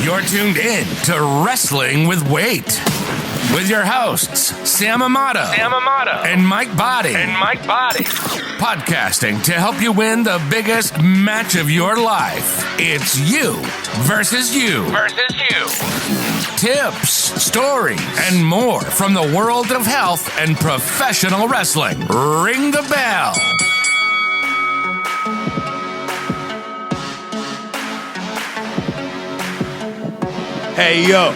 You're tuned in to Wrestling with Weight with your hosts, Sam Amato and Mike Body. Podcasting to help you win the biggest match of your life. It's you versus you. Tips, stories, and more from the world of health and professional wrestling. Ring the bell. Hey, yo.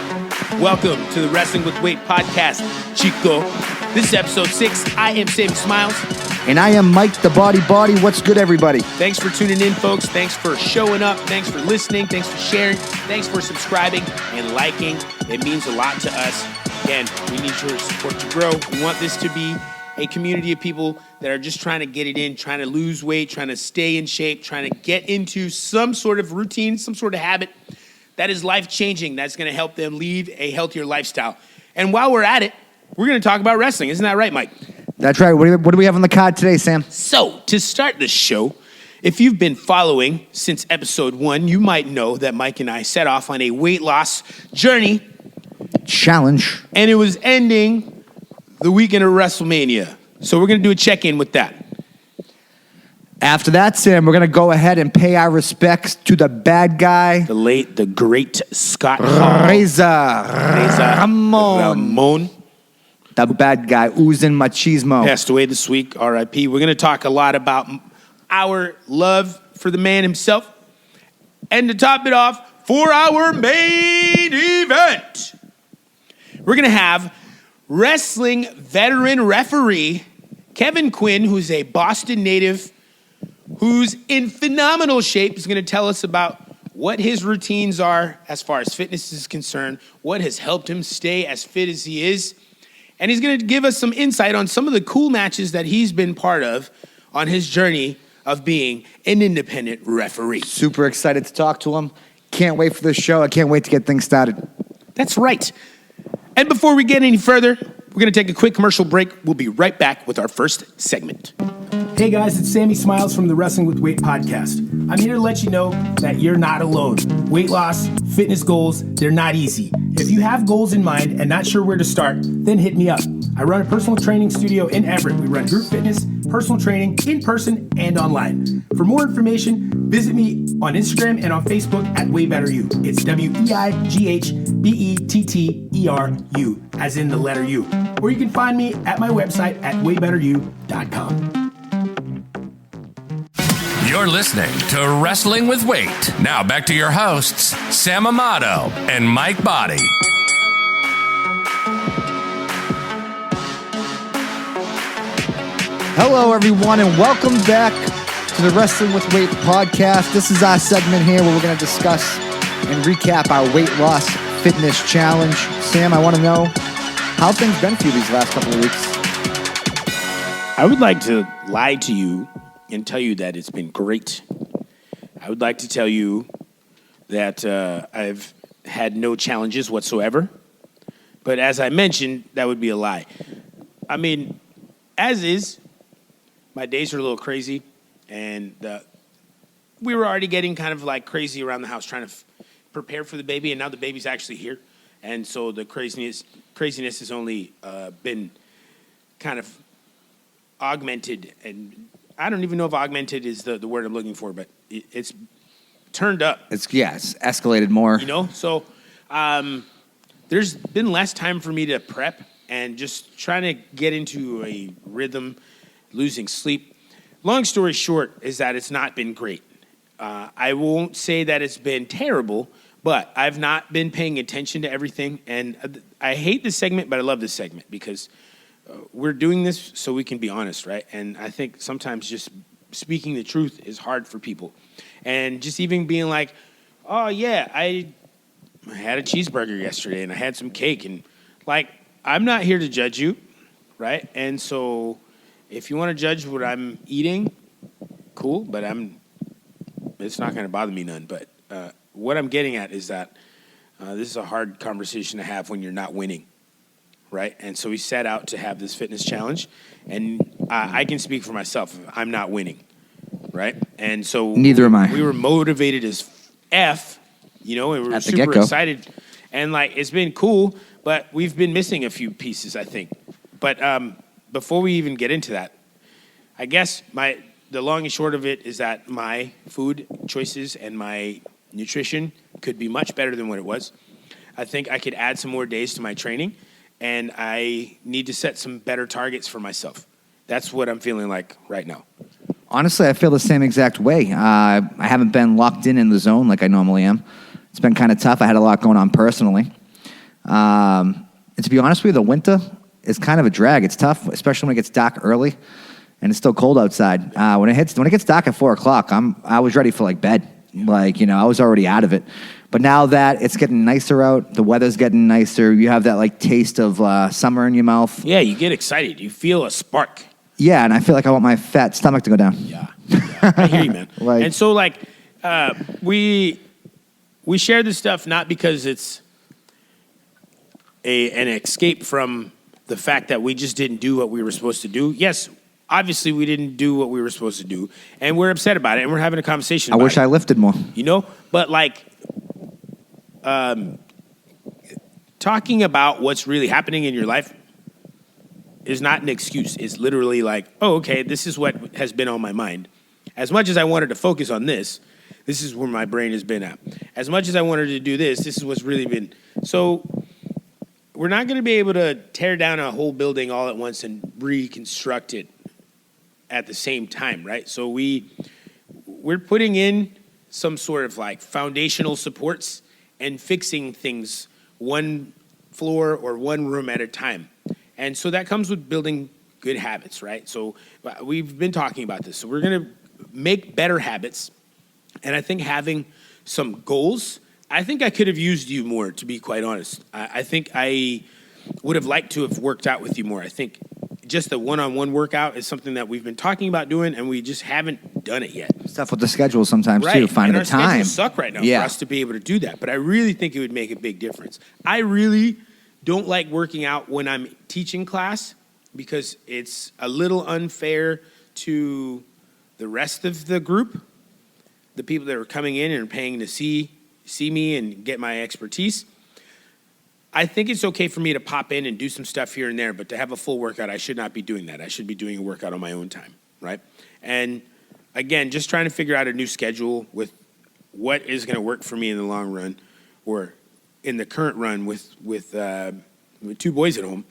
Welcome to the Wrestling with Weight podcast, Chico. This is episode 6. I am Sammy Smiles. And I am Mike the Body. What's good, everybody? Thanks for tuning in, folks. Thanks for showing up. Thanks for listening. Thanks for sharing. Thanks for subscribing and liking. It means a lot to us. Again, we need your support to grow. We want this to be a community of people that are just trying to get it in, trying to lose weight, trying to stay in shape, trying to get into some sort of routine, some sort of habit that is life-changing, that's going to help them lead a healthier lifestyle. And while we're at it, we're going to talk about wrestling. Isn't that right, Mike? That's right. What do we have on the card today, Sam? So, to start the show, if you've been following since episode 1, you might know that Mike and I set off on a weight loss journey. Challenge. And it was ending the weekend of WrestleMania. So we're going to do a check-in with that. After that, Sam, we're going to go ahead and pay our respects to the bad guy. The late, the great Scott Hall. Reza Ramon. The bad guy, oozing machismo. Passed away this week, R.I.P. We're going to talk a lot about our love for the man himself. And to top it off, for our main event, we're going to have wrestling veteran referee Kevin Quinn, who's a Boston native, who's in phenomenal shape, is going to tell us about what his routines are as far as fitness is concerned, what has helped him stay as fit as he is, and he's going to give us some insight on some of the cool matches that he's been part of on his journey of being an independent referee. Super excited to talk to him. Can't wait for this show. I can't wait to get things started. That's right. And before we get any further, we're going to take a quick commercial break. We'll be right back with our first segment. Hey guys, it's Sammy Smiles from the Wrestling with Weight podcast. I'm here to let you know that you're not alone. Weight loss, fitness goals, they're not easy. If you have goals in mind and not sure where to start, then hit me up. I run a personal training studio in Everett. We run group fitness, personal training, in person and online. For more information, visit me on Instagram and on Facebook at WayBetterU. It's WeighBetteru, as in the letter U. Or you can find me at my website at waybetteru.com. You're listening to Wrestling with Weight. Now back to your hosts, Sam Amato and Mike Body. Hello, everyone, and welcome back to the Wrestling with Weight podcast. This is our segment here where we're going to discuss and recap our weight loss fitness challenge. Sam, I want to know how things been for you these last couple of weeks. I would like to lie to you and tell you that it's been great. I would like to tell you that I've had no challenges whatsoever. But as I mentioned, that would be a lie. I mean, as is, my days are a little crazy. And we were already getting kind of like crazy around the house trying to prepare for the baby. And now the baby's actually here. And so the craziness has only been kind of augmented, and I don't even know if augmented is the word I'm looking for, but it's turned up. It's escalated more. You know, so there's been less time for me to prep and just trying to get into a rhythm, losing sleep. Long story short is that it's not been great. I won't say that it's been terrible, but I've not been paying attention to everything, and I hate this segment, but I love this segment because we're doing this so we can be honest, right? And I think sometimes just speaking the truth is hard for people. And just even being like, oh, yeah, I had a cheeseburger yesterday and I had some cake. And, like, I'm not here to judge you, right? And so if you want to judge what I'm eating, cool, but it's not going to bother me none. But what I'm getting at is that this is a hard conversation to have when you're not winning. Right? And so we set out to have this fitness challenge, and I can speak for myself. I'm not winning, right? And so neither am I. We were motivated as F you know, and we're At the super get-go. excited. And, like, it's been cool, but we've been missing a few pieces, I think. But before we even get into that, I guess the long and short of it is that my food choices and my nutrition could be much better than what it was. I think I could add some more days to my training, and I need to set some better targets for myself. That's what I'm feeling like right now. Honestly, I feel the same exact way. I haven't been locked in the zone like I normally am. It's been kind of tough. I had a lot going on personally. And to be honest with you, the winter is kind of a drag. It's tough, especially when it gets dark early and it's still cold outside. When it gets dark at 4 o'clock, I was ready for like bed. Like, you know, I was already out of it. But now that it's getting nicer out, the weather's getting nicer, you have that like taste of summer in your mouth. Yeah, you get excited. You feel a spark. Yeah, and I feel like I want my fat stomach to go down. Yeah. I hear you, man. And so, like, we share this stuff not because it's an escape from the fact that we just didn't do what we were supposed to do. Yes, obviously we didn't do what we were supposed to do, and we're upset about it, and we're having a conversation about it. I wish I lifted more. You know? But, like, talking about what's really happening in your life is not an excuse. It's literally like, oh, okay, this is what has been on my mind. As much as I wanted to focus on this is where my brain has been at. As much as I wanted to do this is what's really been. So we're not going to be able to tear down a whole building all at once and reconstruct it at the same time, right? So we're putting in some sort of like foundational supports and fixing things one floor or one room at a time. And so that comes with building good habits, right? So we've been talking about this. So we're going to make better habits. And I think having some goals, I think I could have used you more, to be quite honest. I think I would have liked to have worked out with you more. I think just the one-on-one workout is something that we've been talking about doing, and we just haven't done it yet. Stuff with the schedule sometimes, right. too, finding and the time. Our schedules suck right now for us to be able to do that. But I really think it would make a big difference. I really don't like working out when I'm teaching class because it's a little unfair to the rest of the group, the people that are coming in and are paying to see me and get my expertise. I think it's okay for me to pop in and do some stuff here and there, but to have a full workout, I should not be doing that. I should be doing a workout on my own time, right? And again, just trying to figure out a new schedule with what is going to work for me in the long run or in the current run with 2 boys at home.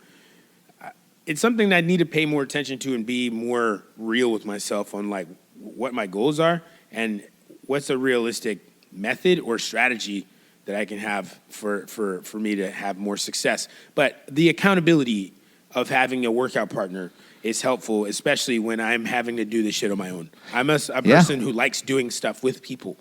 It's something that I need to pay more attention to and be more real with myself on like what my goals are and what's a realistic method or strategy that I can have for me to have more success. But the accountability of having a workout partner is helpful, especially when I'm having to do this shit on my own. I'm a person who likes doing stuff with people.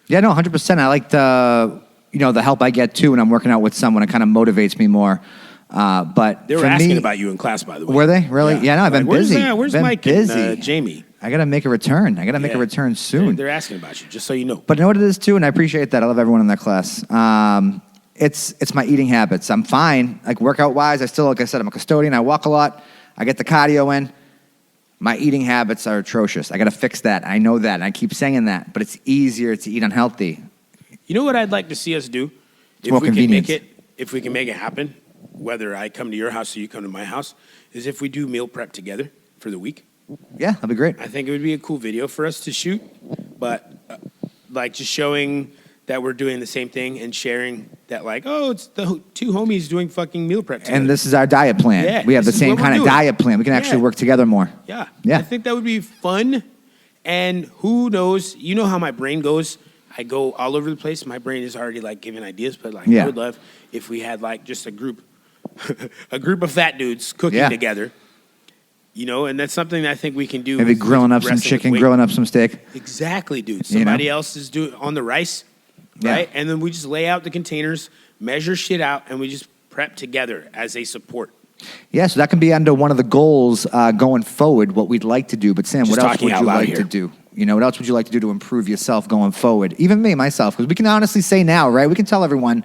Yeah, no, 100%. I like the help I get too when I'm working out with someone. It kind of motivates me more. But they were asking about you in class, by the way. Were they really? Yeah, no, I've been busy. Where's been Mike busy. and Jamie? I got to make a return. Make a return soon. They're asking about you, just so you know. But you know what it is too, and I appreciate that. I love everyone in that class. It's my eating habits. I'm fine. Like workout wise, I still, like I said, I'm a custodian. I walk a lot. I get the cardio in. My eating habits are atrocious. I got to fix that. I know that, and I keep saying that. But it's easier to eat unhealthy. You know what I'd like to see us do? It's more convenient. If we can make it happen, whether I come to your house or you come to my house, is if we do meal prep together for the week. Yeah, that'd be great. I think it would be a cool video for us to shoot, but like just showing that we're doing the same thing and sharing that like, oh, it's the 2 homies doing fucking meal prep together. And this is our diet plan. Yeah, we have the same kind of diet plan. We can actually work together more. Yeah. Yeah. I think that would be fun. And who knows, you know how my brain goes. I go all over the place. My brain is already like giving ideas, but like I would love if we had like just a group of fat dudes cooking together. You know, and that's something that I think we can do. Maybe grilling up some chicken, grilling up some steak. Exactly, dude. Somebody else is doing on the rice, right? And then we just lay out the containers, measure shit out, and we just prep together as a support. Yeah, so that can be under one of the goals going forward, what we'd like to do. But Sam, what else would you like to do? You know, what else would you like to do to improve yourself going forward? Even me, myself, because we can honestly say now, right? We can tell everyone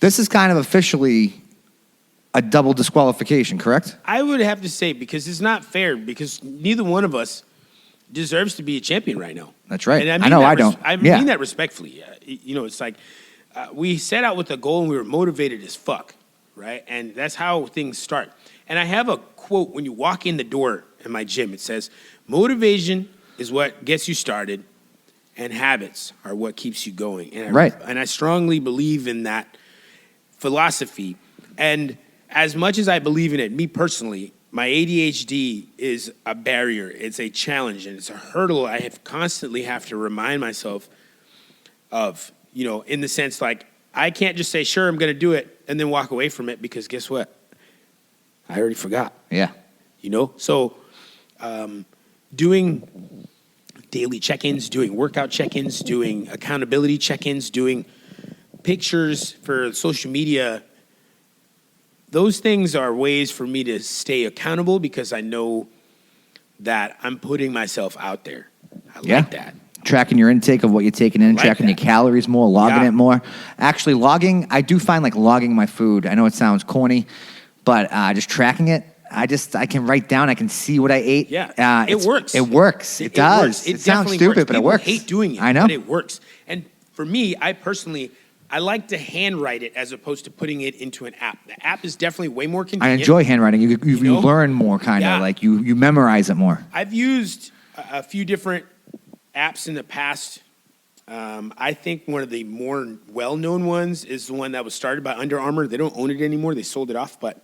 this is kind of officially a double disqualification, correct? I would have to say, because it's not fair, because neither one of us deserves to be a champion right now. That's right. And I know I don't. I mean that respectfully. You know, it's like we set out with a goal and we were motivated as fuck, right? And that's how things start. And I have a quote when you walk in the door in my gym. It says, motivation is what gets you started, and habits are what keeps you going. And I strongly believe in that philosophy. And as much as I believe in it, me personally, my ADHD is a barrier. It's a challenge, and it's a hurdle I constantly have to remind myself of, in the sense like, I can't just say, sure, I'm going to do it, and then walk away from it, because guess what? I already forgot. Yeah. So doing daily check-ins, doing workout check-ins, doing accountability check-ins, doing pictures for social media, those things are ways for me to stay accountable, because I know that I'm putting myself out there. I like that. Tracking your intake of what you're taking in, tracking your calories more, logging it more. Actually, I do find like logging my food. I know it sounds corny, but just tracking it, I can write down, I can see what I ate. Yeah, it works. It works. It does. It sounds stupid, but it works. People hate doing it, I know. But it works. And for me, I like to handwrite it as opposed to putting it into an app. The app is definitely way more convenient. I enjoy handwriting. You learn more, kind of. Like you memorize it more. I've used a few different apps in the past. I think one of the more well-known ones is the one that was started by Under Armour. They don't own it anymore. They sold it off. But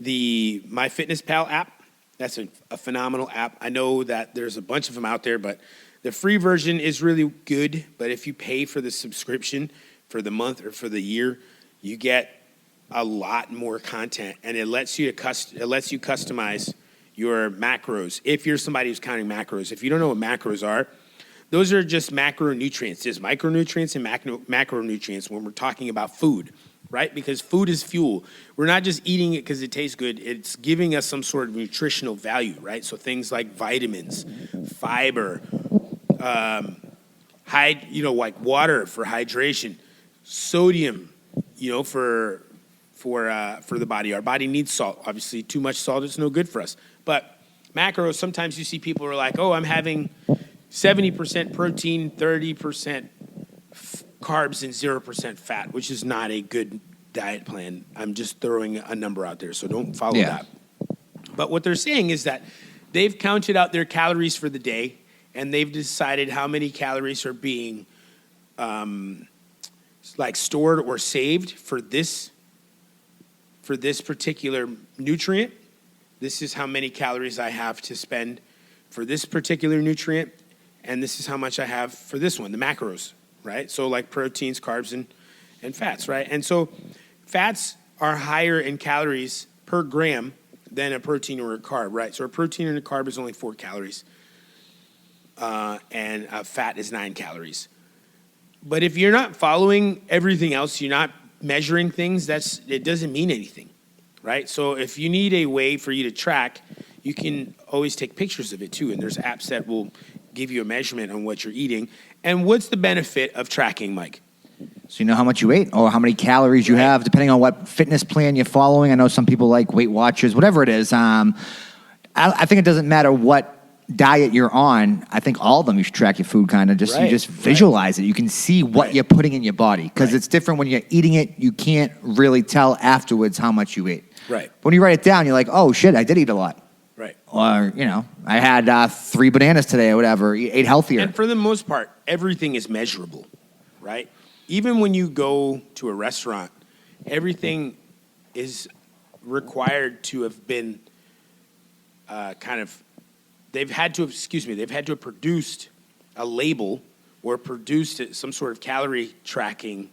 the MyFitnessPal app, that's a phenomenal app. I know that there's a bunch of them out there, but the free version is really good. But if you pay for the subscription for the month or for the year, you get a lot more content, and it lets you customize your macros. If you're somebody who's counting macros, if you don't know what macros are, those are just macronutrients. There's micronutrients and macronutrients when we're talking about food, right? Because food is fuel. We're not just eating it because it tastes good. It's giving us some sort of nutritional value, right? So things like vitamins, fiber, like water for hydration, sodium, for the body. Our body needs salt. Obviously, too much salt is no good for us. But macros, sometimes you see people are like, oh, I'm having 70% protein, 30% carbs, and 0% fat, which is not a good diet plan. I'm just throwing a number out there, so don't follow that. But what they're saying is that they've counted out their calories for the day, and they've decided how many calories are being stored or saved for this particular nutrient. This is how many calories I have to spend for this particular nutrient, and this is how much I have for this one, the macros, right? So like proteins, carbs, and fats, right? And so fats are higher in calories per gram than a protein or a carb, right? So a protein and a carb is only 4 calories, and a fat is 9 calories. But if you're not following everything else, you're not measuring things, it doesn't mean anything, right? So if you need a way for you to track, you can always take pictures of it too, and there's apps that will give you a measurement on what you're eating. And what's the benefit of tracking, Mike? So you know how much you ate or how many calories you have, depending on what fitness plan you're following. I know some people like Weight Watchers, whatever it is. I think it doesn't matter what diet you're on. I think all of them you should track your food, kind of. You just visualize it. You can see what you're putting in your body, because it's different when you're eating it. You can't really tell afterwards how much you ate. Right. When you write it down, you're like, oh shit, I did eat a lot. Right. Or, I had 3 bananas today or whatever, ate healthier. And for the most part, everything is measurable, right? Even when you go to a restaurant, everything is required to have been they've had to have produced a label or produced some sort of calorie tracking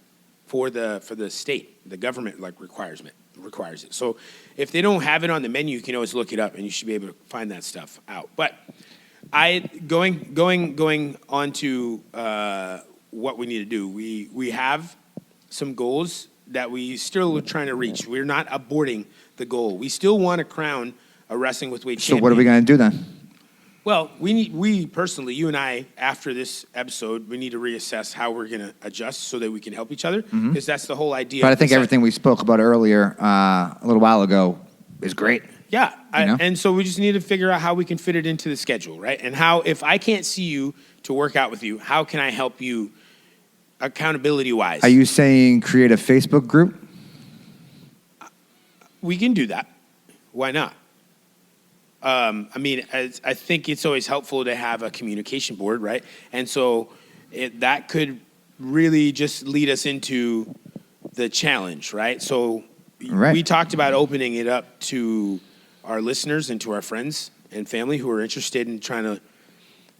for the state. The government requires it. So if they don't have it on the menu, you can always look it up, and you should be able to find that stuff out. But going on to what we need to do. We have some goals that we still are trying to reach. We're not aborting the goal. We still want to crown a Wrestling with Weight champion. So what are we going to do then? Well, we personally, you and I, after this episode, we need to reassess how we're going to adjust so that we can help each other, because that's the whole idea. But I think everything we spoke about earlier, a little while ago, is great. Yeah, and so we just need to figure out how we can fit it into the schedule, right? And how, if I can't see you to work out with you, how can I help you accountability-wise. Are you saying create a Facebook group? We can do that. Why not? I think it's always helpful to have a communication board, right? And so that could really just lead us into the challenge, right? So we talked about opening it up to our listeners and to our friends and family who are interested in trying to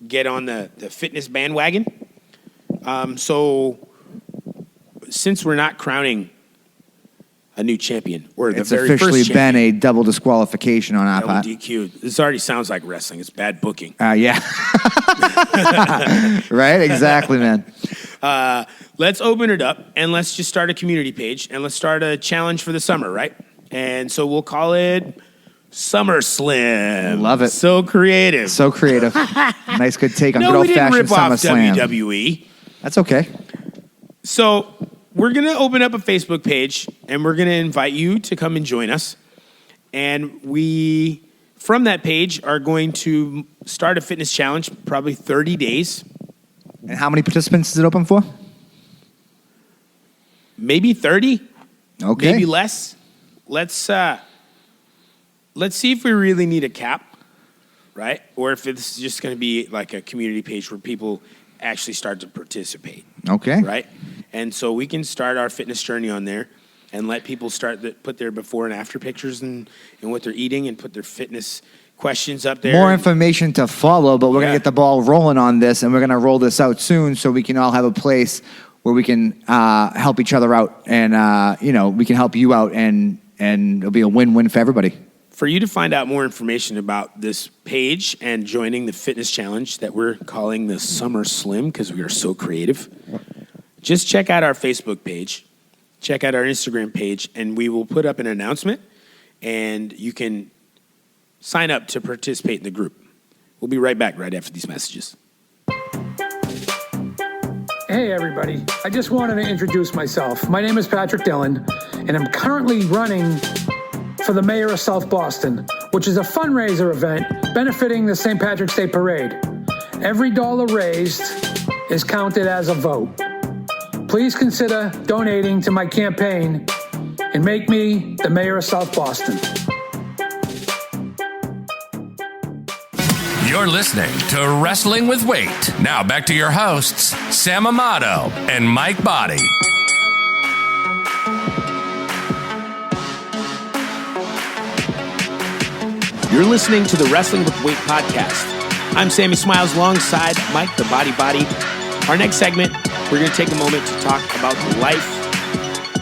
get on the fitness bandwagon. So since we're not crowning a new champion, or the It's very officially first been champion, a double disqualification on our double part. DQ. This already sounds like wrestling. It's bad booking. Yeah. Right? Exactly, man. Let's open it up and let's just start a community page and let's start a challenge for the summer, right? And so we'll call it Summer Slim. Love it. So creative. So creative. Nice, good take on no, good we didn't old-fashioned rip off SummerSlam. WWE. That's okay. So we're going to open up a Facebook page and we're going to invite you to come and join us. And we, from that page, are going to start a fitness challenge, probably 30 days. And how many participants is it open for? Maybe 30. Okay. Maybe less. Let's see if we really need a cap, right? Or if it's just going to be like a community page where people actually start to participate. Okay. Right? And so we can start our fitness journey on there and let people put their before and after pictures and what they're eating and put their fitness questions up there. More information to follow, but we're going Yeah. to get the ball rolling on this, and we're going to roll this out soon so we can all have a place where we can help each other out, and we can help you out, and it'll be a win-win for everybody. For you to find out more information about this page and joining the fitness challenge that we're calling the Summer Slim because we are so creative, just check out our Facebook page, check out our Instagram page, and we will put up an announcement, and you can sign up to participate in the group. We'll be right back right after these messages. Hey everybody, I just wanted to introduce myself. My name is Patrick Dillon, and I'm currently running for the mayor of South Boston, which is a fundraiser event benefiting the St. Patrick's Day Parade. Every dollar raised is counted as a vote. Please consider donating to my campaign and make me the mayor of South Boston. You're listening to Wrestling with Weight. Now back to your hosts, Sam Amato and Mike Body. You're listening to the Wrestling with Weight podcast. I'm Sammy Smiles alongside Mike the Body. Our next segment, we're going to take a moment to talk about the life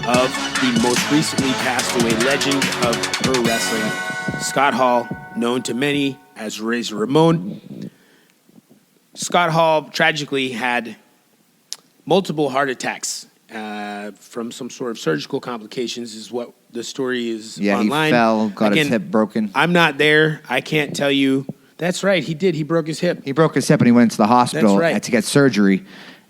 of the most recently passed away legend of pro wrestling, Scott Hall, known to many as Razor Ramon. Scott Hall tragically had multiple heart attacks from some sort of surgical complications is what the story is online. He fell, got his hip broken. I'm not there. I can't tell you. That's right. He did. He broke his hip. He broke his hip and he went to the hospital That's right. to get surgery.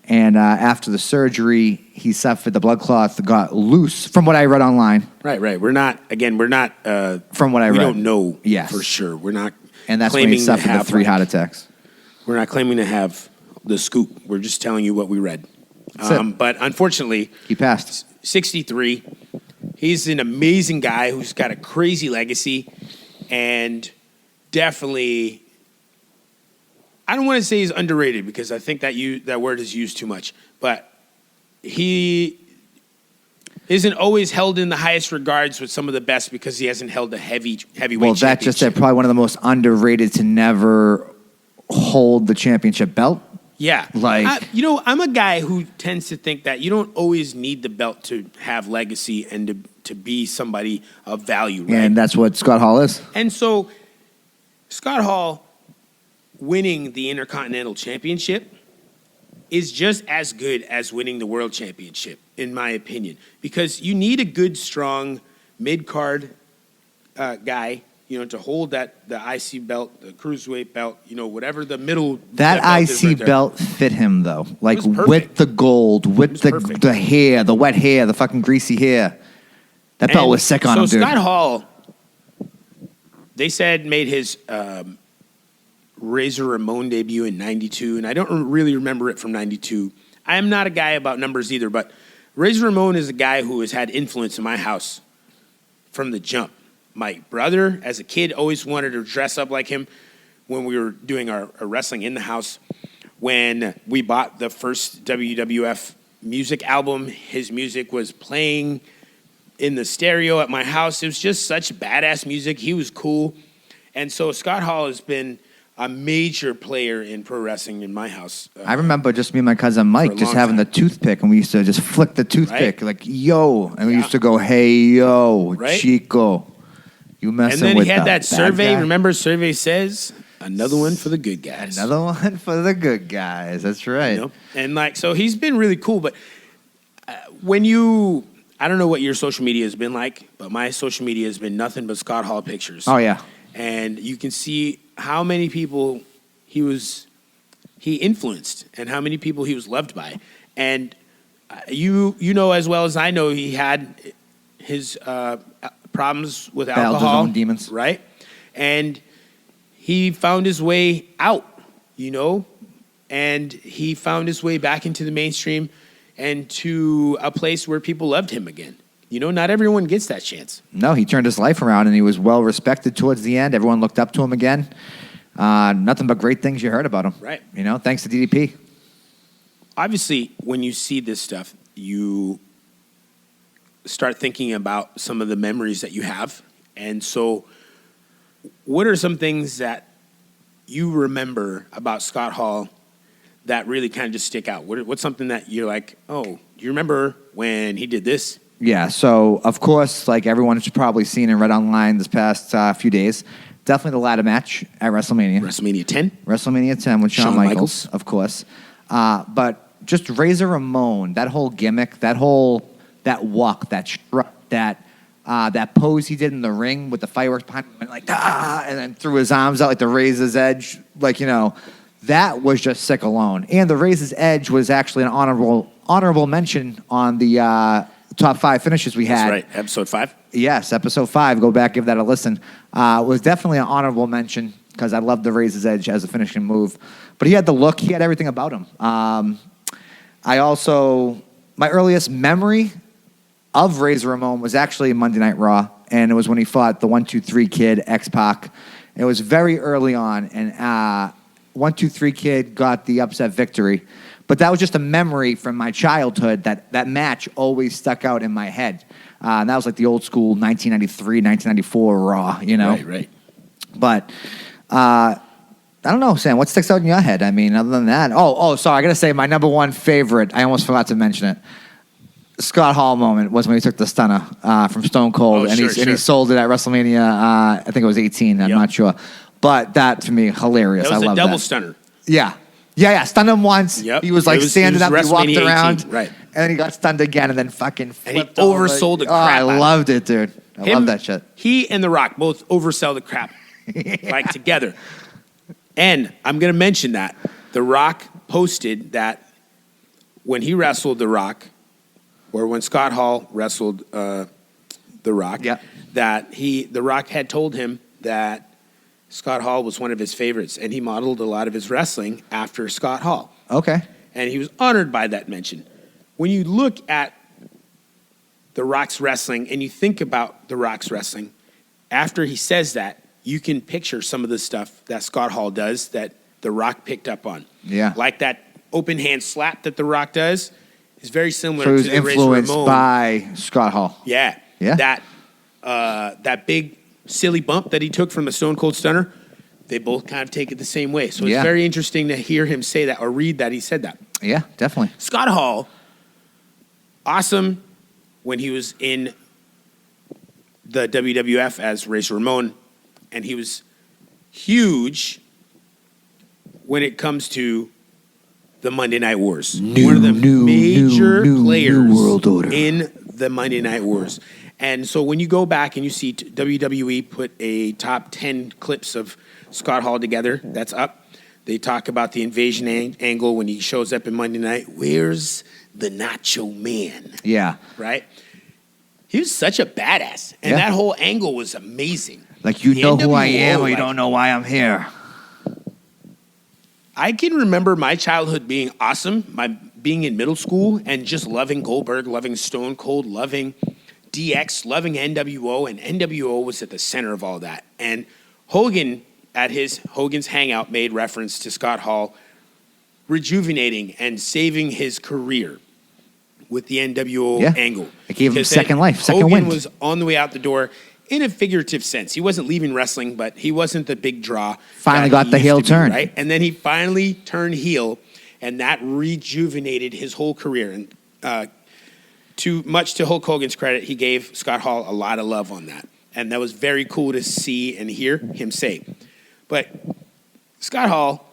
And after the surgery, he suffered the blood clot that got loose, from what I read online. Right. We're not. From what I read. We don't know Yes. for sure. We're not. And that's when he suffered the 3 heart attacks. We're not claiming to have the scoop. We're just telling you what we read. But unfortunately, He passed. 63. He's an amazing guy who's got a crazy legacy, and definitely, I don't want to say he's underrated because I think that word is used too much, but he isn't always held in the highest regards with some of the best because he hasn't held a heavyweight Well, that just said probably one of the most underrated to never hold the championship belt. Yeah. I'm a guy who tends to think that you don't always need the belt to have legacy and to be somebody of value, right? And that's what Scott Hall is. And so Scott Hall winning the Intercontinental Championship is just as good as winning the World Championship, in my opinion, because you need a good, strong mid-card guy, to hold the IC belt, the cruiserweight belt, whatever the middle. That belt is IC right there. belt fit him, though. Like, was perfect. with the gold, with perfect. the hair, the wet hair, the fucking greasy hair. That belt was sick on him, dude. So Scott Hall, they said, made his Razor Ramon debut in 92, and I don't really remember it from 92. I'm not a guy about numbers either, but Razor Ramon is a guy who has had influence in my house from the jump. My brother, as a kid, always wanted to dress up like him when we were doing our wrestling in the house. When we bought the first WWF music album, his music was playing in the stereo at my house. It was just such badass music. He was cool. And so Scott Hall has been a major player in pro wrestling in my house. I remember just me and my cousin Mike just having the toothpick, and we used to just flick the toothpick like, yo. And we used to go, hey, yo, Chico. You messing with And then he had that survey. guy? Remember, survey says, another one for the good guys. Another one for the good guys. That's right. You know? And like, so he's been really cool. But when you, I don't know what your social media has been like, but my social media has been nothing but Scott Hall pictures. Oh, yeah. And you can see how many people he influenced and how many people he was loved by. And you know as well as I know, he had his problems with alcohol. His own demons. Right? And he found his way out, you know, and he found his way back into the mainstream and to a place where people loved him again. You know, not everyone gets that chance. No, he turned his life around, and he was well respected towards the end. Everyone looked up to him again. Nothing but great things you heard about him. Right. You know, thanks to DDP. Obviously, when you see this stuff, you start thinking about some of the memories that you have. And so what are some things that you remember about Scott Hall that really kind of just stick out? What's something that you're like, oh, do you remember when he did this? Yeah, so, of course, like everyone's probably seen and read online this past few days, definitely the ladder match at WrestleMania. WrestleMania 10. WrestleMania 10 with Shawn Michaels, of course. But just Razor Ramon, that whole gimmick, that walk, that strut, that pose he did in the ring with the fireworks behind him, like, and then threw his arms out like the Razor's Edge, like, you know, that was just sick alone. And the Razor's Edge was actually an honorable mention on the top 5 finishes we had. That's right, episode 5. Yes, episode 5. Go back, give that a listen. Was definitely an honorable mention because I love the Razor's Edge as a finishing move. But he had the look. He had everything about him. My earliest memory of Razor Ramon was actually Monday Night Raw, and it was when he fought the 1-2-3 Kid, X-Pac. It was very early on, and 1-2-3 Kid got the upset victory. But that was just a memory from my childhood that match always stuck out in my head. And that was like the old school 1993, 1994 Raw, you know? Right. But I don't know, Sam, what sticks out in your head? I mean, other than that. Oh, sorry, I got to say my number one favorite, I almost forgot to mention it. Scott Hall moment was when he took the stunner from Stone Cold, and he sold it at WrestleMania, I think it was 18, I'm not sure. But that, to me, hilarious. That was I love a double that. stunner. Yeah, stunned him once. Yep. He was like standing up, he walked around, 18, right. and then he got stunned again, and then fucking flipped and he oversold the crap I out of loved it, dude. I love that shit. He and The Rock both oversell the crap, like together. And I'm going to mention that The Rock posted that when he wrestled The Rock, or when Scott Hall wrestled The Rock, that The Rock had told him that Scott Hall was one of his favorites, and he modeled a lot of his wrestling after Scott Hall. Okay. And he was honored by that mention. When you look at The Rock's wrestling and you think about The Rock's wrestling, after he says that, you can picture some of the stuff that Scott Hall does that The Rock picked up on. Yeah. Like that open hand slap that The Rock does is very similar So he was to the Razor influenced Ramon. by Scott Hall. Yeah. That big silly bump that he took from the Stone Cold Stunner, they both kind of take it the same way. So it's very interesting to hear him say that or read that he said that. Yeah, definitely. Scott Hall, awesome when he was in the WWF as Razor Ramon, and he was huge when it comes to the Monday Night Wars. One of the major players World Order. in the Monday Night Wars. And so when you go back and you see WWE put a top 10 clips of Scott Hall together, that's up. They talk about the invasion angle when he shows up in Monday Night. Where's the Nacho Man? Yeah. Right? He was such a badass. And that whole angle was amazing. Like, you The know who I NWO, am, or you don't know why I'm here. I can remember my childhood being awesome. My being in middle school and just loving Goldberg, loving Stone Cold, loving DX, loving NWO, and NWO was at the center of all that. And Hogan, at his Hogan's Hangout, made reference to Scott Hall rejuvenating and saving his career with the NWO angle. It gave him second life, second wind. Hogan was on the way out the door in a figurative sense. He wasn't leaving wrestling, but he wasn't the big draw. Finally got the heel turn. Right? And then he finally turned heel, and that rejuvenated his whole career. And too much to Hulk Hogan's credit, he gave Scott Hall a lot of love on that. And that was very cool to see and hear him say. But Scott Hall,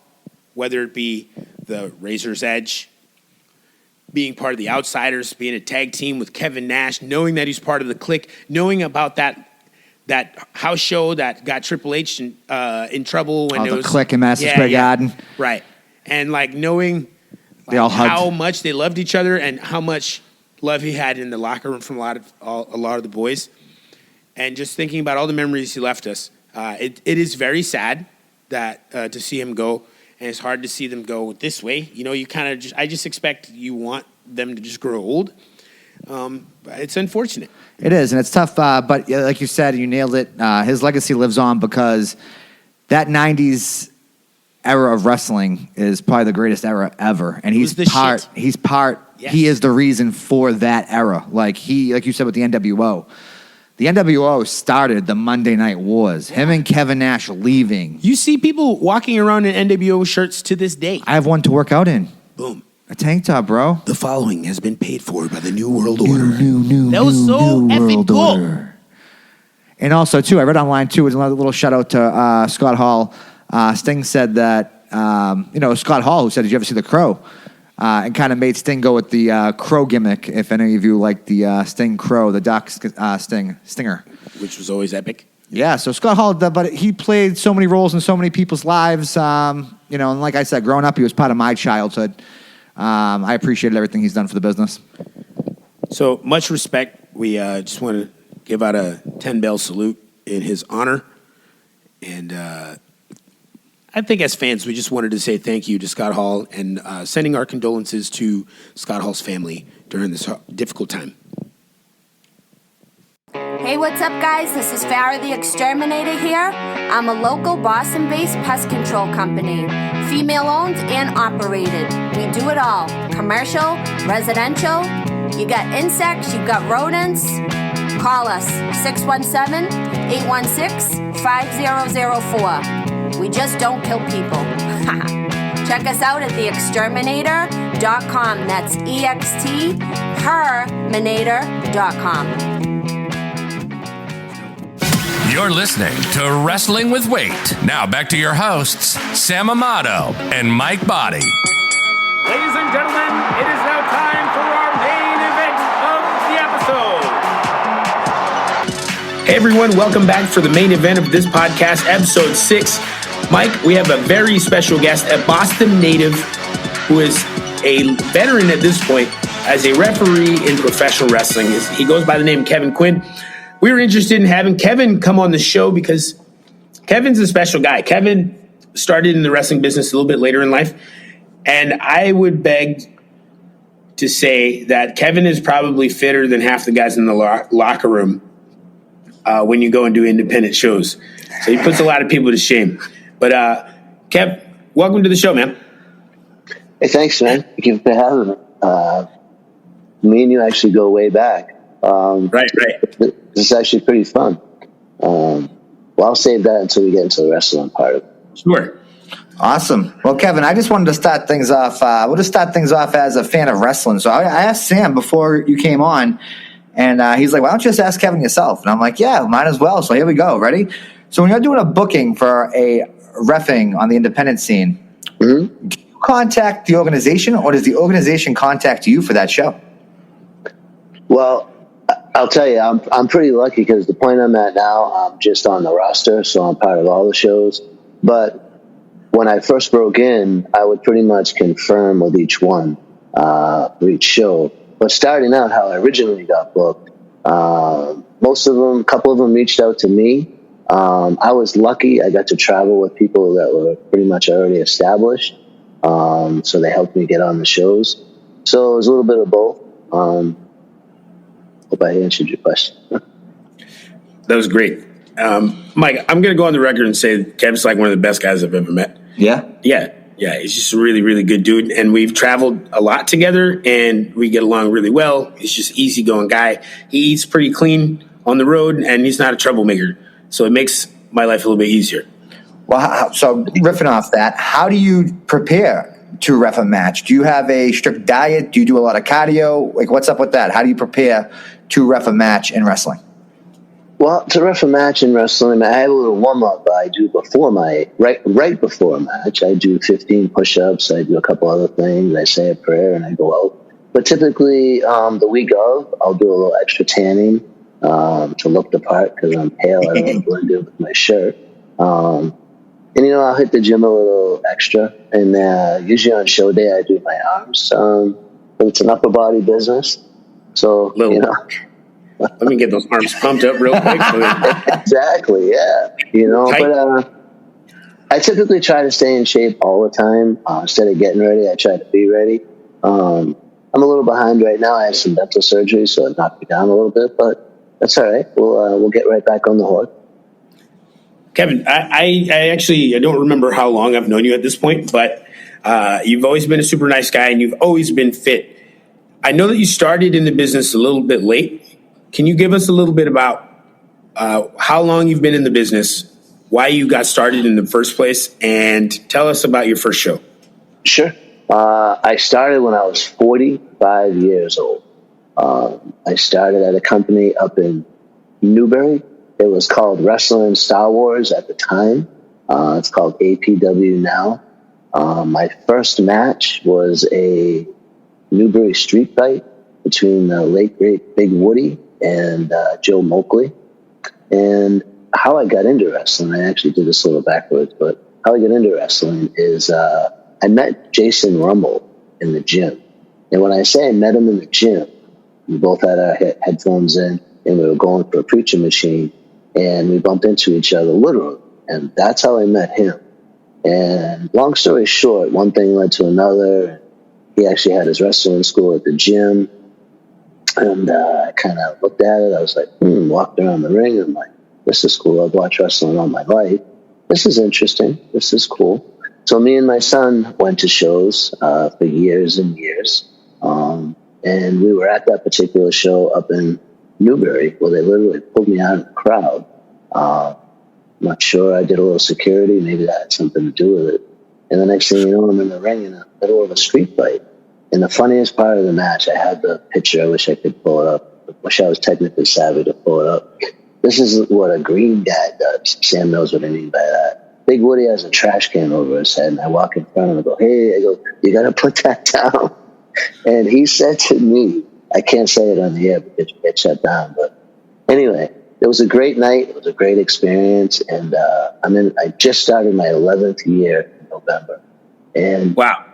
whether it be the Razor's Edge, being part of the Outsiders, being a tag team with Kevin Nash, knowing that he's part of the Clique, knowing about that house show that got Triple H in trouble when it was the Clique in Madison Square Garden. Right. And like knowing they all how much they loved each other and how much love he had in the locker room from a lot of the boys. And just thinking about all the memories he left us, it is very sad that to see him go, and it's hard to see them go this way. You know, you kind of I just expect you want them to just grow old. But it's unfortunate. It is, and it's tough. But like you said, you nailed it. His legacy lives on because that '90s era of wrestling is probably the greatest era ever, and he's part. Shit. He's part. Yes. He is the reason for that era. Like you said with the NWO. The NWO started the Monday Night Wars. Him and Kevin Nash leaving. You see people walking around in NWO shirts to this day. I have one to work out in. Boom. A tank top, bro. The following has been paid for by the New World Order. That was so effing cool. And also, too, I read online, too, was another little shout out to Scott Hall. Sting said that, Scott Hall, who said, did you ever see The Crow? And kind of made Sting go with the Crow gimmick, if any of you like the Sting Crow, the Doc Stinger. Which was always epic. Yeah, so Scott Hall, but he played so many roles in so many people's lives. And like I said, growing up, he was part of my childhood. I appreciated everything he's done for the business. So much respect. We just want to give out a 10-bell salute in his honor. And I think as fans, we just wanted to say thank you to Scott Hall and sending our condolences to Scott Hall's family during this difficult time. Hey, what's up, guys? This is Farrah the Exterminator here. I'm a local Boston-based pest control company, female-owned and operated. We do it all, commercial, residential. You got insects, you got rodents. Call us, 617-816-5004. We just don't kill people. Check us out at theexterminator.com. That's EXTherminator.com. You're listening to Wrestling with Weight. Now back to your hosts, Sam Amato and Mike Body. Ladies and gentlemen, it is now time for our main event of the episode. Hey everyone, welcome back for the main event of this podcast, episode 6. Mike, we have a very special guest, a Boston native who is a veteran at this point as a referee in professional wrestling. He goes by the name Kevin Quinn. We were interested in having Kevin come on the show because Kevin's a special guy. Kevin started in the wrestling business a little bit later in life, and I would beg to say that Kevin is probably fitter than half the guys in the locker room when you go and do independent shows. So he puts a lot of people to shame. But Kev, welcome to the show, man. Hey, thanks, man. Thank you for having me. Me and you actually go way back. Right. This is actually pretty fun. Well, I'll save that until we get into the wrestling part of it. Sure. Awesome. Well, Kevin, I just wanted to start things off. We'll just start things off as a fan of wrestling. So I asked Sam before you came on, and he's like, why don't you just ask Kevin yourself? And I'm like, yeah, might as well. So here we go. Ready? So when you're doing a booking for a reffing on the independent scene, do you contact the organization, or does the organization contact you for that show? Well, I'll tell you, I'm pretty lucky because the point I'm at now, I'm just on the roster, so I'm part of all the shows. But when I first broke in, I would pretty much confirm with each one, for each show. But starting out, how I originally got booked, most of them, a couple of them reached out to me. I was lucky. I got to travel with people that were pretty much already established. So they helped me get on the shows. So it was a little bit of both. Hope I answered your question. That was great. Mike, I'm going to go on the record and say Kevin's like one of the best guys I've ever met. Yeah? Yeah. He's just a really, really good dude. And we've traveled a lot together and we get along really well. He's just easygoing guy. He eats pretty clean on the road and he's not a troublemaker. So it makes my life a little bit easier. Well, so riffing off that, how do you prepare to ref a match? Do you have a strict diet? Do you do a lot of cardio? Like, what's up with that? How do you prepare to ref a match in wrestling? Well, to ref a match in wrestling, I have a little warm-up I do before right before a match. I do 15 push-ups. I do a couple other things. I say a prayer, and I go out. But typically, the week of, I'll do a little extra tanning to look the part because I'm pale. I don't want to blend in with my shirt. And, I'll hit the gym a little extra. And usually on show day, I do my arms. But it's an upper body business. So, Let me get those arms pumped up real quick. Exactly, yeah. But I typically try to stay in shape all the time. Instead of getting ready, I try to be ready. I'm a little behind right now. I had some dental surgery, so it knocked me down a little bit, but that's all right. We'll get right back on the horse. Kevin, I actually don't remember how long I've known you at this point, but you've always been a super nice guy and you've always been fit. I know that you started in the business a little bit late. Can you give us a little bit about how long you've been in the business, why you got started in the first place, and tell us about your first show? Sure. I started when I was 45 years old. I started at a company up in Newbury. It was called Wrestling Star Wars at the time. It's called APW now. My first match was a Newbury street fight between the late great Big Woody and Joe Moakley. And how I got into wrestling, I actually did this a little backwards, but how I got into wrestling is I met Jason Rumble in the gym. And when I say I met him in the gym, we both had our headphones in and we were going for a preaching machine and we bumped into each other literally. And that's how I met him. And long story short, one thing led to another. He actually had his wrestling school at the gym. And I kind of looked at it. I was like, walked around the ring. And I'm like, this is cool. I've watched wrestling all my life. This is interesting. This is cool. So me and my son went to shows for years and years. And we were at that particular show up in Newbury where they literally pulled me out of the crowd. I'm not sure. I did a little security. Maybe that had something to do with it. And the next thing you know, I'm in the ring in the middle of a street fight. And the funniest part of the match, I had the picture. I wish I could pull it up. I wish I was technically savvy to pull it up. This is what a green guy does. Sam knows what I mean by that. Big Woody has a trash can over his head, and I walk in front of him and go, hey, you got to put that down. And he said to me, I can't say it on the air because you get shut down. But anyway, it was a great night. It was a great experience. And I just started my 11th year in November. And wow.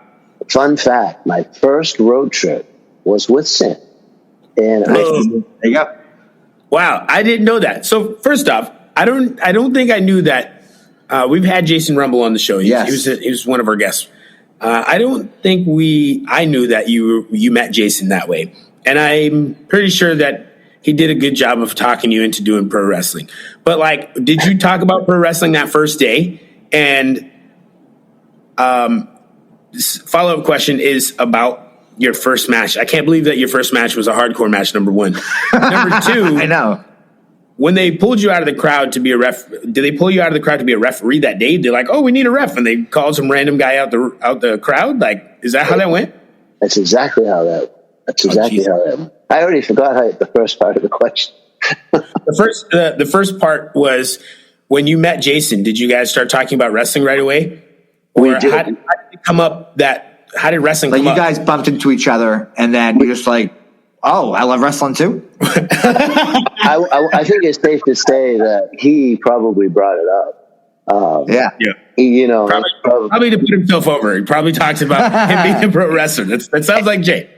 Fun fact, my first road trip was with Sam. And there you go. Wow, I didn't know that. So first off, I don't think I knew that. We've had Jason Rumble on the show. He was one of our guests. I don't think I knew that you met Jason that way. And I'm pretty sure that he did a good job of talking you into doing pro wrestling. But did you talk about pro wrestling that first day? And follow-up question is about your first match. I can't believe that your first match was a hardcore match, number one. Number two, I know. When they pulled you out of the crowd to be a ref, did they pull you out of the crowd to be a referee that day? They're like, oh, we need a ref. And they called some random guy out the crowd? Is that how that went? That's exactly how that went. How that went. I already forgot the first part of the question. The first part was when you met Jason, did you guys start talking about wrestling right away? Or how did it come up how did wrestling come up? You guys bumped into each other and then you're just like, oh, I love wrestling too? I think it's safe to say that he probably brought it up. Yeah. Probably to put himself over. He probably talks about him being a pro wrestler. That sounds like Jay.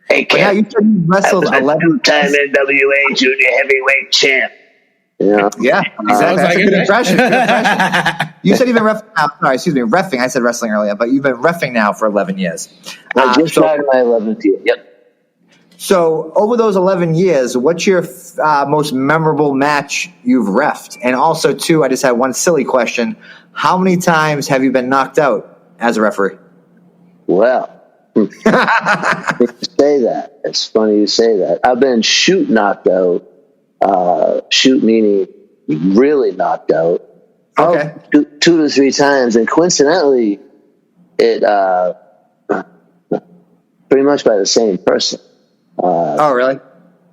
Hey, Ken, you said you wrestled 11 time NWA Junior Heavyweight Champ. You know? Yeah, exactly. That's a good impression. Good impression. You said you've been reffing. I said wrestling earlier, but you've been reffing now for 11 years. I just started my 11th year. Yep. So over those 11 years, what's your most memorable match you've reffed? And also, too, I just had one silly question. How many times have you been knocked out as a referee? Well, you say that. It's funny you say that. I've been knocked out. Shoot meaning really knocked out. Okay. 2 to 3 times. And coincidentally, it pretty much by the same person. Oh, really?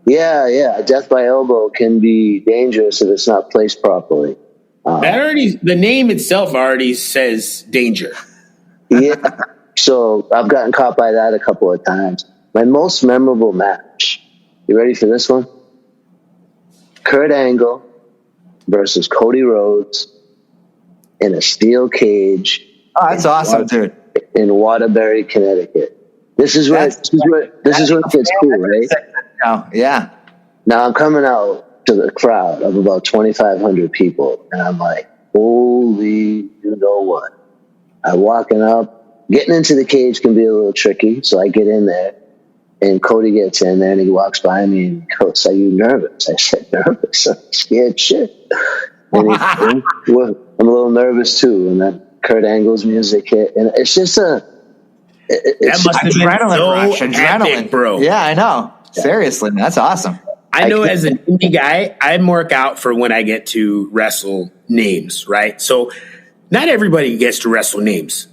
Yeah. Death by elbow can be dangerous if it's not placed properly. The name itself already says danger. Yeah. So I've gotten caught by that a couple of times. My most memorable match. You ready for this one? Kurt Angle versus Cody Rhodes in a steel cage. Oh, that's awesome, dude. In Waterbury, Connecticut. This is where it gets cool, right? Yeah. Now I'm coming out to the crowd of about 2,500 people, and I'm like, holy, you know what? I'm walking up. Getting into the cage can be a little tricky, so I get in there, and Cody gets in there, and he walks by me and goes, "Are you nervous?" I said, "Nervous? I'm scared shit." And I'm a little nervous too, and then Kurt Angle's music hit, and it's just it's must have been adrenaline, epic, bro. Yeah, I know. Seriously, man, that's awesome. I know as an indie guy, I mark out for when I get to wrestle names, right? So not everybody gets to wrestle names.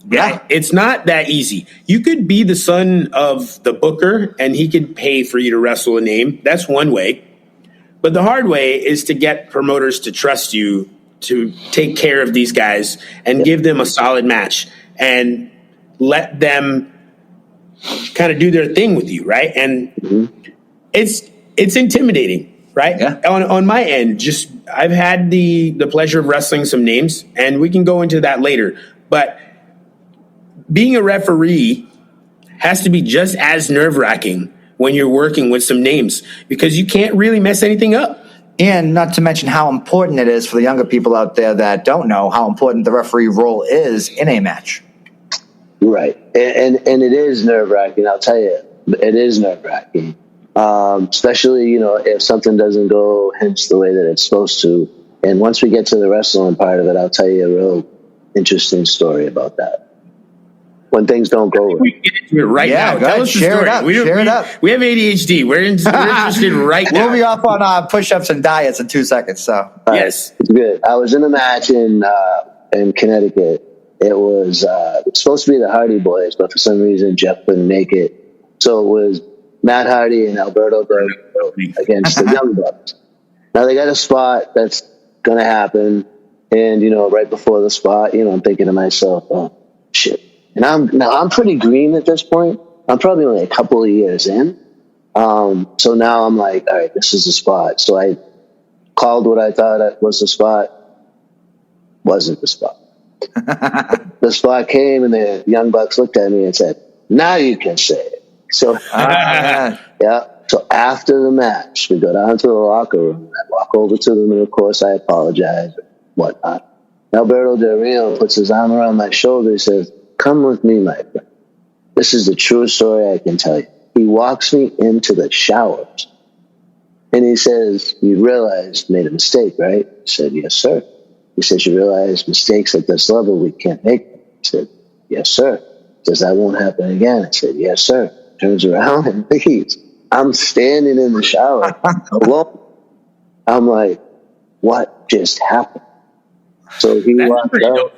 Yeah. Right? It's not that easy. You could be the son of the booker and he could pay for you to wrestle a name. That's one way. But the hard way is to get promoters to trust you to take care of these guys and give them a solid match and let them kind of do their thing with you, right? And it's intimidating, right? Yeah. On my end, just I've had the pleasure of wrestling some names, and we can go into that later. But being a referee has to be just as nerve-wracking when you're working with some names because you can't really mess anything up. And not to mention how important it is for the younger people out there that don't know how important the referee role is in a match. Right. And it is nerve-wracking, I'll tell you. It is nerve-wracking. Especially, if something doesn't go hence the way that it's supposed to. And once we get to the wrestling part of it, I'll tell you a real interesting story about that. When things don't go right. We can get into it right now. Tell us the story. Share it up. We have ADHD. We're interested right now. We'll be off on push-ups and diets in 2 seconds. So yes, it's good. I was in a match in Connecticut. It was supposed to be the Hardy Boys, but for some reason Jeff couldn't make it. So it was Matt Hardy and Alberto Del Rio against the Young Bucks. Now they got a spot that's going to happen, and right before the spot, I'm thinking to myself, oh shit. And I'm pretty green at this point. I'm probably only a couple of years in. So now I'm like, all right, this is the spot. So I called what I thought was the spot. Wasn't the spot. The spot came, and the Young Bucks looked at me and said, "Now you can say it." So, yeah. So after the match, we go down to the locker room. I walk over to them, and of course, I apologize, whatnot. Alberto Del Rio puts his arm around my shoulder. He says, "Come with me, my friend. This is the truest story I can tell you." He walks me into the showers, and he says, "You realize you made a mistake, right?" I said, "Yes, sir." He says, "You realize mistakes at this level, we can't make them." I said, "Yes, sir." He says, "That won't happen again." I said, "Yes, sir." Turns around and leaves. I'm standing in the shower alone. I'm like, what just happened? So he walked out.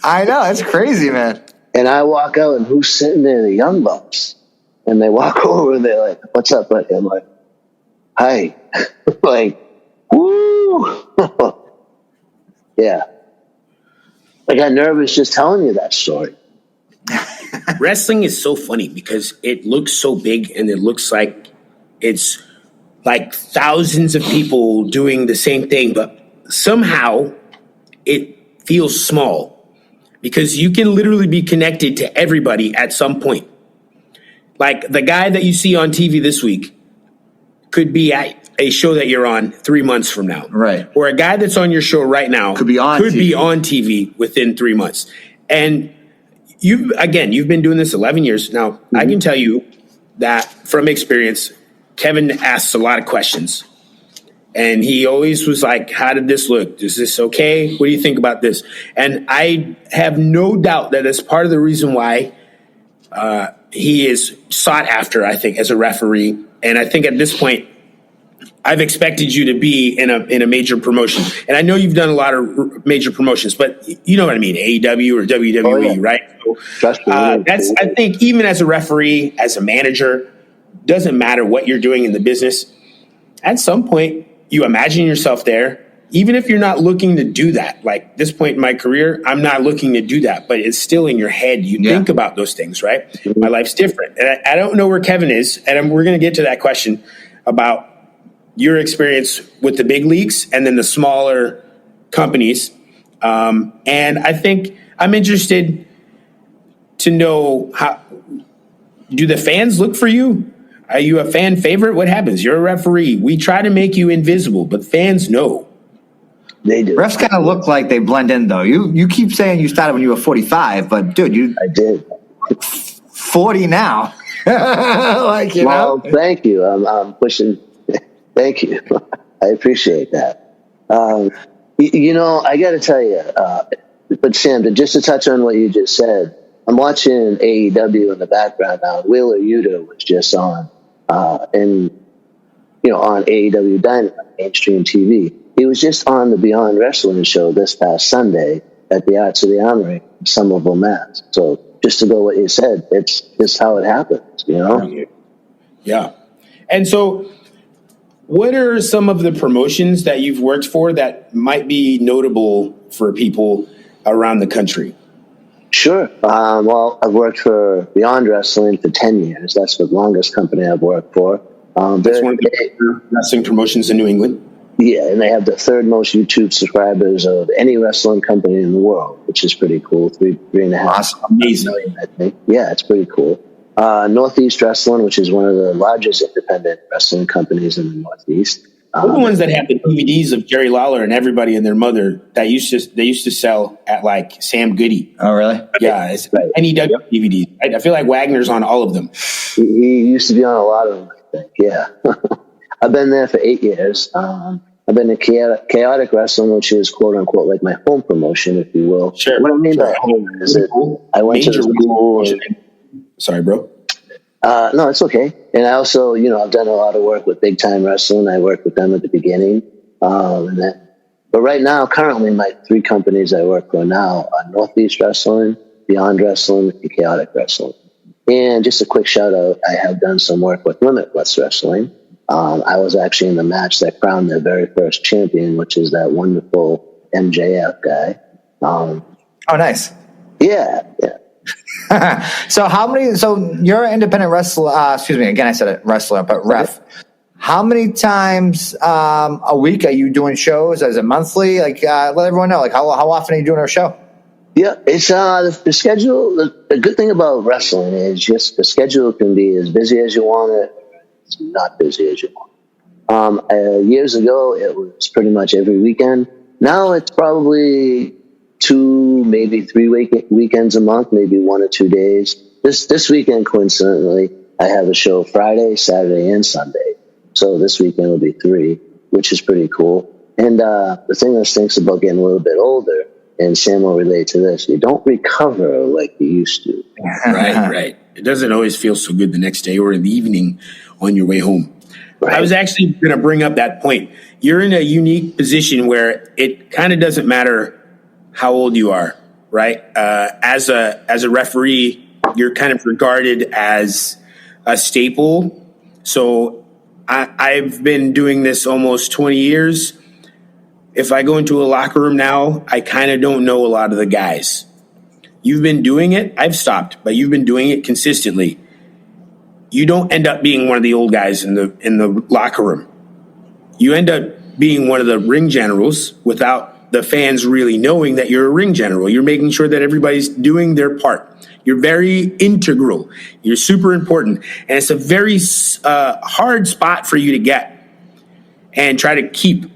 I know, it's crazy, man. And I walk out, and who's sitting there? The Young Bucks. And they walk over, and they're like, "What's up, buddy?" I'm like, "Hi." Like, woo. Yeah. I got nervous just telling you that story. Wrestling is so funny because it looks so big and it looks like it's like thousands of people doing the same thing, but somehow it feels small because you can literally be connected to everybody at some point. Like the guy that you see on TV this week could be at a show that you're on 3 months from now. Right. Or a guy that's on your show right now could be on TV within 3 months. And you've been doing this 11 years. Now, I can tell you that from experience, Kevin asks a lot of questions. And he always was like, how did this look? Is this okay? What do you think about this? And I have no doubt that it's part of the reason why he is sought after, I think, as a referee. And I think at this point, I've expected you to be in a major promotion. And I know you've done a lot of major promotions, but you know what I mean, AEW or WWE, right? So, I think even as a referee, as a manager, doesn't matter what you're doing in the business. At some point, you imagine yourself there, even if you're not looking to do that. Like this point in my career, I'm not looking to do that, but it's still in your head. You think about those things, right? Mm-hmm. My life's different. And I don't know where Kevin is, and we're going to get to that question about your experience with the big leagues and then the smaller companies. And I think I'm interested to know, how do the fans look for you? Are you a fan favorite? What happens? You're a referee. We try to make you invisible, but fans know. They do. Refs kind of look like they blend in, though. You keep saying you started when you were 45, but dude, I did. 40 now. Well, thank you. I'm pushing. Thank you. I appreciate that. I got to tell you, but Sam, just to touch on what you just said, I'm watching AEW in the background now. Wheeler Yuta was just on, on AEW Dynamite, mainstream TV. He was just on the Beyond Wrestling show this past Sunday at the Arts of the Armory in Somerville, Mass. So just to go what you said, it's just how it happens, Yeah. And so, what are some of the promotions that you've worked for that might be notable for people around the country? Sure. Well, I've worked for Beyond Wrestling for 10 years. That's the longest company I've worked for. That's one of the wrestling promotions in New England. Yeah, and they have the third most YouTube subscribers of any wrestling company in the world, which is pretty cool. 3.5 awesome. Amazing. million, I think. Yeah, it's pretty cool. Northeast Wrestling, which is one of the largest independent wrestling companies in the Northeast. They're the ones that have the DVDs of Jerry Lawler and everybody and their mother that they used to sell at like Sam Goody. Oh, really? Yeah, it's NEW DVDs. I feel like Wagner's on all of them. He used to be on a lot of them, I think. Yeah. I've been there for 8 years. I've been in Chaotic Wrestling, which is quote unquote like my home promotion, if you will. Sure. What I mean by home is that I went to the school. Sorry, bro. No, it's okay. And I also, I've done a lot of work with Big Time Wrestling. I worked with them at the beginning. But right now, currently, my 3 companies I work for now are Northeast Wrestling, Beyond Wrestling, and Chaotic Wrestling. And just a quick shout out, I have done some work with Limitless Wrestling. I was actually in the match that crowned their very first champion, which is that wonderful MJF guy. Oh, nice. Yeah. So you're an independent wrestler, excuse me, again, I said it, wrestler, but ref. How many times a week are you doing shows? Is it monthly? Let everyone know, how often are you doing a show? Yeah, it's the schedule. The good thing about wrestling is just the schedule can be as busy as you want it, it's not busy as you want. Years ago, it was pretty much every weekend. Now it's probably 2, maybe 3 weekends a month, maybe 1 or 2 days. This weekend, coincidentally, I have a show Friday, Saturday, and Sunday. So this weekend will be 3, which is pretty cool. And the thing that stinks about getting a little bit older, and Sam will relate to this, you don't recover like you used to. Right. It doesn't always feel so good the next day or in the evening on your way home. Right. I was actually going to bring up that point. You're in a unique position where it kind of doesn't matter how old you are, right? As a referee, you're kind of regarded as a staple. So I've been doing this almost 20 years. If I go into a locker room now, I kind of don't know a lot of the guys. You've been doing it. I've stopped, but you've been doing it consistently. You don't end up being one of the old guys in the locker room. You end up being one of the ring generals without the fans really knowing that you're a ring general. You're making sure that everybody's doing their part. You're very integral. You're super important. And it's a very hard spot for you to get. and try to keep.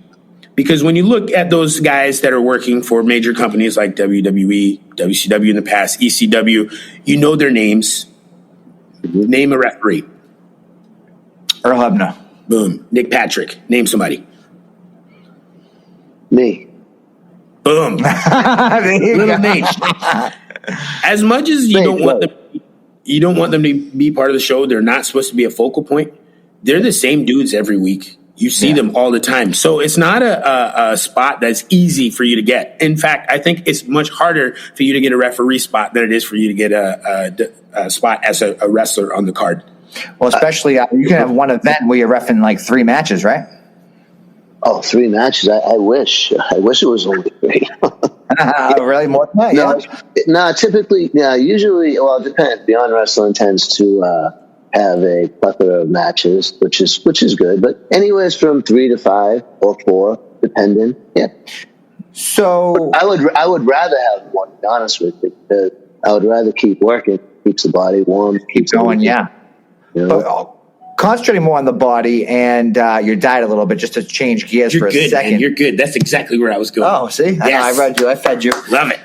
Because when you look at those guys that are working for major companies like WWE, WCW in the past, ECW, you know their names. Name a referee. Earl Hebner. Boom. Nick Patrick. Name somebody. Me. Boom. Little Nate. As much as you don't want them to be part of the show, they're not supposed to be a focal point. They're the same dudes every week. You see them all the time. So it's not a spot that's easy for you to get. In fact, I think it's much harder for you to get a referee spot than it is for you to get a spot as a wrestler on the card. Well, especially you can have one event where you're reffing like 3 matches, right? Oh, 3 matches. I wish it was only 3. Really? More than that? No, typically, usually, well, it depends. Beyond Wrestling tends to have a plethora of matches, which is good, but anywhere from 3 to 5 or 4, depending. Yeah. So I would rather have one, to be honest with you, because I would rather keep working, keeps the body warm, keeps going, You know? But concentrating more on the body and your diet a little bit, just to change gears for a second. Man. You're good. That's exactly where I was going. Oh, see? Yes. I read you. I fed you. Love it.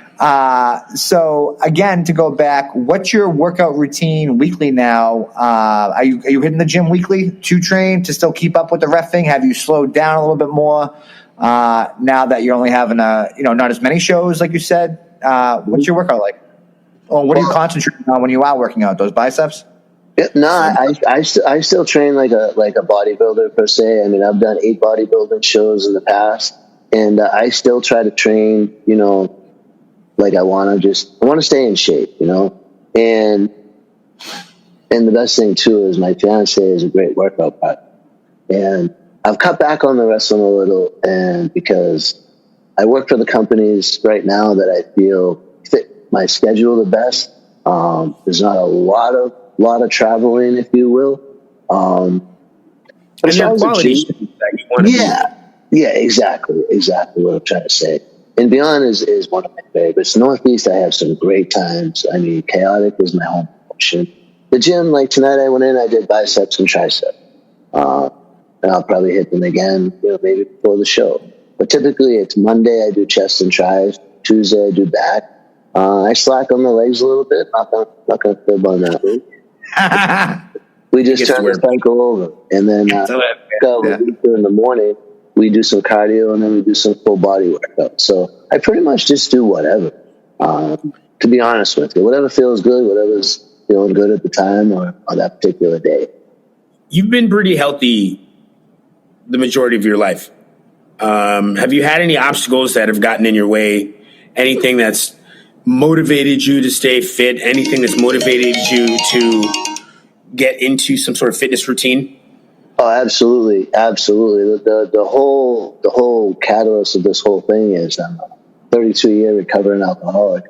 So again, to go back, what's your workout routine weekly now? Are you hitting the gym weekly to train, to still keep up with the reffing? Have you slowed down a little bit more now that you're only having not as many shows like you said? What's your workout like? Or what are you concentrating on when you are working out? Those biceps? Yeah, no, I still train like a bodybuilder per se. I mean, I've done 8 bodybuilding shows in the past, and I still try to train. Like I want to stay in shape, and the best thing too is my fiance is a great workout partner, and I've cut back on the wrestling a little, and because I work for the companies right now that I feel fit my schedule the best. There's not a lot of traveling, if you will. But it's all quality that you want to yeah, exactly what I'm trying to say. And Beyond is one of my favorites. Northeast, I have some great times. I mean, Chaotic is my home promotion. The gym, like tonight I went in, I did biceps and triceps. And I'll probably hit them again, maybe before the show. But typically it's Monday I do chest and tris, Tuesday I do back. I slack on the legs a little bit. Not gonna fib on that week. We just turn the cycle over, and then in the morning we do some cardio, and then we do some full body workout. So I pretty much just do whatever. To be honest with you, whatever feels good, whatever's feeling good at the time or on that particular day. You've been pretty healthy the majority of your life. Have you had any obstacles that have gotten in your way? Anything that's motivated you to stay fit? Anything that's motivated you to get into some sort of fitness routine? Oh, absolutely. The whole catalyst of this whole thing is I'm a 32-year recovering alcoholic,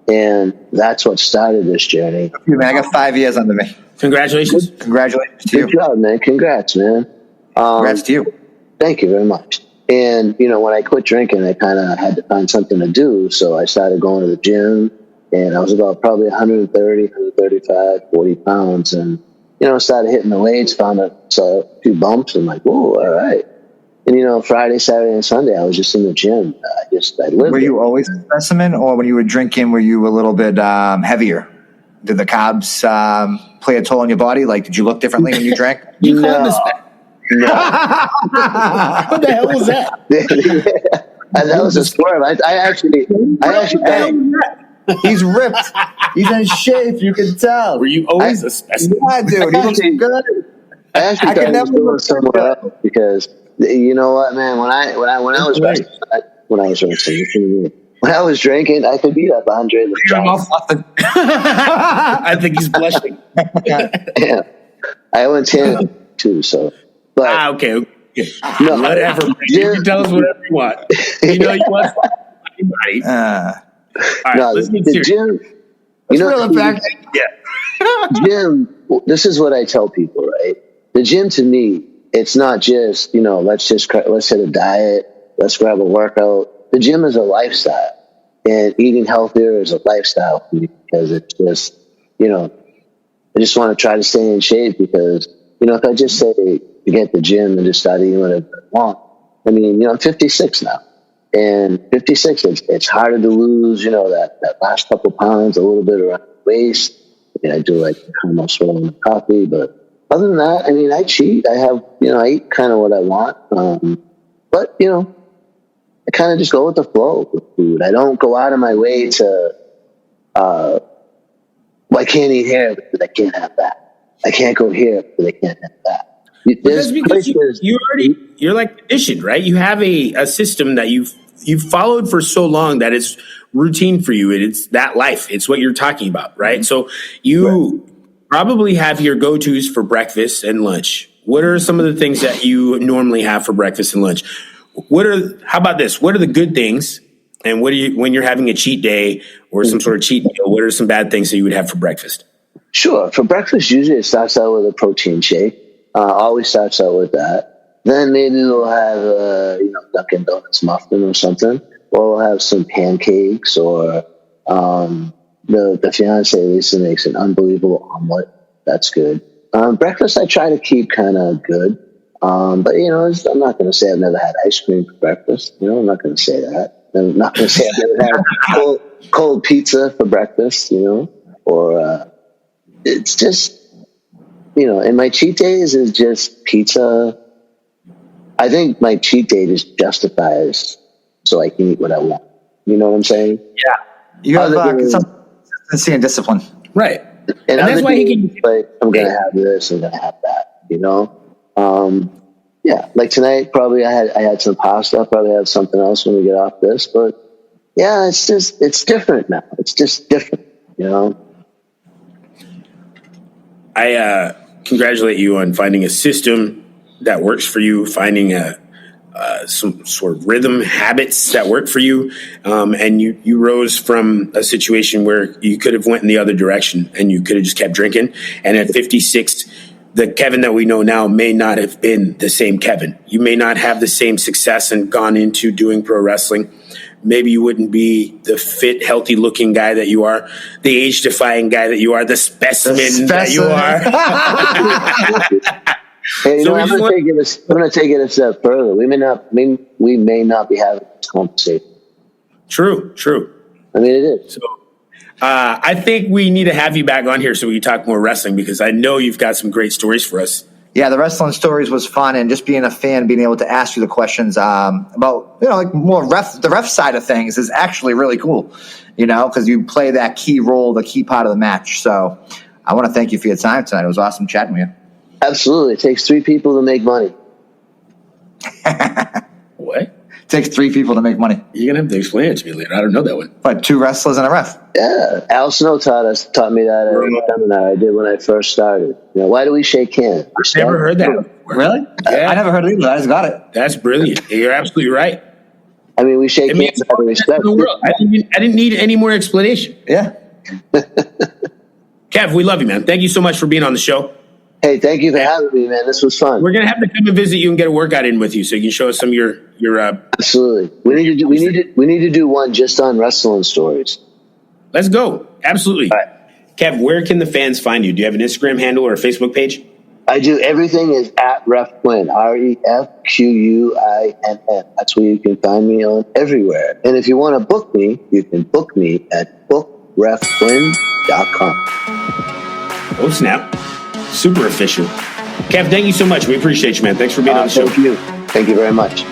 and that's what started this journey. Man, I got 5 years under me. Congratulations. Congratulations to you. Good job, man. Congrats, man. Congrats to you. Thank you very much. And, when I quit drinking, I kind of had to find something to do. So I started going to the gym, and I was about probably 130, 135, 40 pounds. And, started hitting the weights, saw a few bumps, and like, whoa, all right. And, Friday, Saturday, and Sunday, I was just in the gym. I lived. Were you always a specimen, or when you were drinking, were you a little bit heavier? Did the carbs play a toll on your body? Like, did you look differently when you drank? You called this. No. What the hell was that? That was a swerve. I actually. He's ripped. He's in shape. You can tell. Were you always a specimen? Yeah, dude. He looks good. I actually thought I was going somewhere else because you know what, man. When I was drinking, I could beat up Andre the Giant. I think he's blushing. Yeah, I went 10 too. So, but okay. No, whatever. You can tell us whatever you want. You want anybody. All right, let's get serious. Gym. Gym. This is what I tell people, right? The gym to me, it's not just let's hit a diet, let's grab a workout. The gym is a lifestyle, and eating healthier is a lifestyle for me because it's just I just want to try to stay in shape because if I just say forget the gym and just start eating whatever want. I mean, I'm 56 now. And 56, it's harder to lose, that last couple pounds, a little bit around the waist. I mean, I do like caramel swirl coffee, but other than that, I mean, I cheat. I have, I eat kind of what I want. But, I kind of just go with the flow with food. I don't go out of my way to, I can't eat here because I can't have that. I can't go here because I can't have that. That's because you're like conditioned, right? You have a system that you've followed for so long that it's routine for you. It's that life. It's what you're talking about, right? So you probably have your go-tos for breakfast and lunch. What are some of the things that you normally have for breakfast and lunch? How about this? What are the good things? And when you're having a cheat day or some sort of cheat meal, what are some bad things that you would have for breakfast? Sure. For breakfast, usually it starts out with a protein shake. Always starts out with that. Then maybe we'll have Dunkin' Donuts muffin or something. Or we'll have some pancakes, or the fiance Lisa makes an unbelievable omelet. That's good. Breakfast I try to keep kind of good. But I'm not going to say I've never had ice cream for breakfast. I'm not going to say that. I'm not going to say I've never had cold pizza for breakfast. Or it's just and my cheat days is just pizza. I think my cheat day just justifies so I can eat what I want. You know what I'm saying? Yeah. You have some consistency and discipline. Right. And that's why I'm going to have this, I'm going to have that, yeah, like tonight, probably I had some pasta. I'll probably have something else when we get off this. But yeah, it's different now. It's just different, I congratulate you on finding a system that works for you, finding some sort of rhythm, habits that work for you. And you rose from a situation where you could have went in the other direction and you could have just kept drinking. And at 56, the Kevin that we know now may not have been the same Kevin. You may not have the same success and gone into doing pro wrestling. Maybe you wouldn't be the fit, healthy-looking guy that you are, the age-defying guy that you are, the specimen that you are. Hey, I'm going to take it a step further. We may not be having this conversation. True. I mean, it is. So, I think we need to have you back on here so we can talk more wrestling, because I know you've got some great stories for us. Yeah, the wrestling stories was fun, and just being a fan, being able to ask you the questions about more the ref side of things is actually really cool. Because you play that key role, the key part of the match. So I want to thank you for your time tonight. It was awesome chatting with you. Absolutely, it takes 3 people to make money. What? It takes 3 people to make money. You're gonna have to explain it to me later. I don't know that one. But 2 wrestlers and a ref. Yeah, Al Snow taught me that at a seminar I did when I first started. Why do we shake hands? I've never heard that before. Really? Yeah. I never heard it either. I just got it. That's brilliant. You're absolutely right. I mean, we shake hands out of respect. I didn't need any more explanation. Yeah. Kev, we love you, man. Thank you so much for being on the show. Hey, thank you for having me, man. This was fun. We're gonna have to come and visit you and get a workout in with you, so you can show us some of your. Absolutely. We need to do one just on wrestling stories. Let's go. Absolutely. All right. Kev, where can the fans find you? Do you have an Instagram handle or a Facebook page? I do. Everything is at Ref Quinn. REFQUINN. That's where you can find me on everywhere. And if you want to book me, you can book me at bookrefquinn.com. Oh, snap. Super official. Kev, thank you so much. We appreciate you, man. Thanks for being on the show. Thank you. Thank you very much.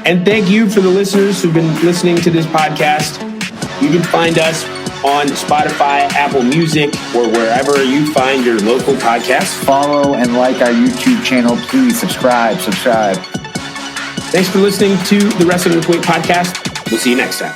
And thank you for the listeners who've been listening to this podcast. You can find us on Spotify, Apple Music, or wherever you find your local podcasts. Follow and like our YouTube channel. Please subscribe. Thanks for listening to the Wrestling with Weight podcast. We'll see you next time.